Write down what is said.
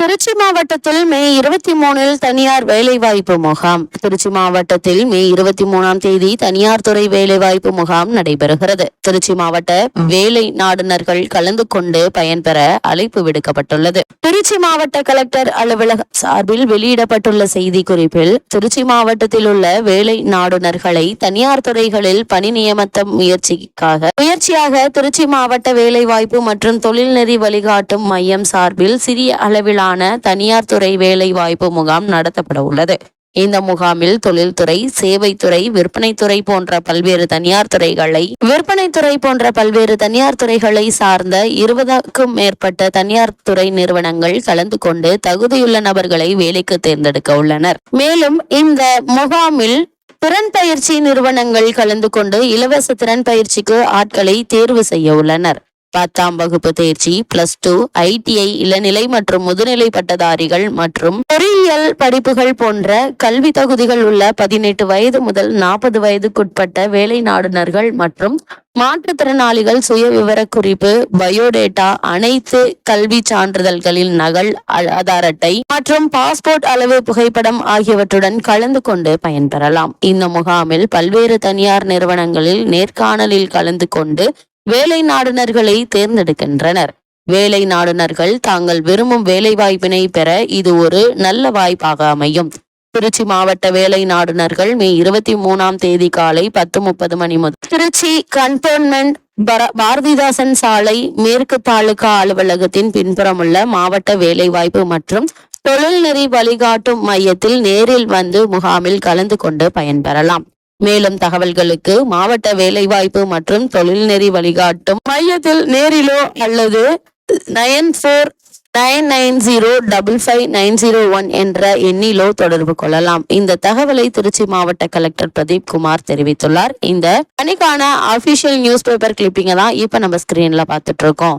திருச்சி மாவட்டத்தில் மே 23 தனியார் வேலைவாய்ப்பு முகாம். திருச்சி மாவட்டத்தில் மே 23 தேதி தனியார் துறை வேலைவாய்ப்பு முகாம் நடைபெறுகிறது. திருச்சி மாவட்ட வேலை நாடுனர்கள் கலந்து கொண்டு பயன்பெற அழைப்பு விடுக்கப்பட்டுள்ளது. திருச்சி மாவட்ட கலெக்டர் அலுவலகம் சார்பில் வெளியிடப்பட்டுள்ள செய்தி குறிப்பில், திருச்சி மாவட்டத்தில் உள்ள வேலை நாடுனர்களை தனியார் துறைகளில் பணி நியமத்த முயற்சியாக திருச்சி மாவட்ட வேலைவாய்ப்பு மற்றும் தொழில்நெறி வழிகாட்டும் மையம் சார்பில் சிறிய அளவிலான தனியார் துறை வேலை வாய்ப்பு முகாம் நடத்தப்பட உள்ளது. இந்த முகாமில் தொழில்துறை, சேவைத்துறை, விற்பனைத்துறை போன்ற பல்வேறு தனியார் துறைகளை சார்ந்த 20க்கும் மேற்பட்ட தனியார் துறை நிறுவனங்கள் கலந்து கொண்டு தகுதியுள்ள நபர்களை வேலைக்கு தேர்ந்தெடுக்க உள்ளனர். மேலும் இந்த முகாமில் திறன் பயிற்சி நிறுவனங்கள் கலந்து கொண்டு இலவச திறன் பயிற்சிக்கு ஆட்களை தேர்வு செய்ய உள்ளனர். 10ஆம் வகுப்பு தேர்ச்சி, +2, ITI, இளநிலை மற்றும் முதுநிலை பட்டதாரிகள் மற்றும் பொறியியல் படிப்புகள் போன்ற கல்வி தகுதிகள் உள்ள 18 வயது முதல் 40 வயதுக்குட்பட்ட வேலை நாடுனர்கள் மற்றும் மாற்றுத்திறனாளிகள் சுய விவரக்குறிப்பு, பயோடேட்டா, அனைத்து கல்வி சான்றிதழ்களின் நகல், ஆதார் அட்டை மற்றும் பாஸ்போர்ட் அளவு புகைப்படம் ஆகியவற்றுடன் கலந்து கொண்டு பயன்பெறலாம். இந்த முகாமில் பல்வேறு தனியார் நிறுவனங்களில் நேர்காணலில் கலந்து கொண்டு வேலை நாடுனர்களை தேர்ந்தெடுக்கின்றனர். வேலை நாடுனர்கள் தாங்கள் விரும்பும் வேலை வாய்ப்பினை பெற இது ஒரு நல்ல வாய்ப்பாக அமையும். திருச்சி மாவட்ட வேலை நாடுனர்கள் மே 23 தேதி காலை 10:30 மணி முதல் திருச்சி கண்டோன்மெண்ட் பாரதிதாசன் சாலை மேற்கு தாலுகா அலுவலகத்தின் பின்புறமுள்ள மாவட்ட வேலைவாய்ப்பு மற்றும் தொழில்நெறி வழிகாட்டும் மையத்தில் நேரில் வந்து முகாமில் கலந்து கொண்டு பயன்பெறலாம். மேலும் தகவல்களுக்கு மாவட்ட வேலைவாய்ப்பு மற்றும் தொழில்நெறி வழிகாட்டும் மையத்தில் நேரிலோ அல்லது 9499055901 என்ற எண்ணிலோ தொடர்பு கொள்ளலாம். இந்த தகவலை திருச்சி மாவட்ட கலெக்டர் பிரதீப் குமார் தெரிவித்துள்ளார். இந்த பணிக்கான அபிஷியல் நியூஸ் பேப்பர் கிளிப்பிங்கை தான் இப்ப நம்ம ஸ்கிரீன்ல பார்த்துட்டு இருக்கோம்.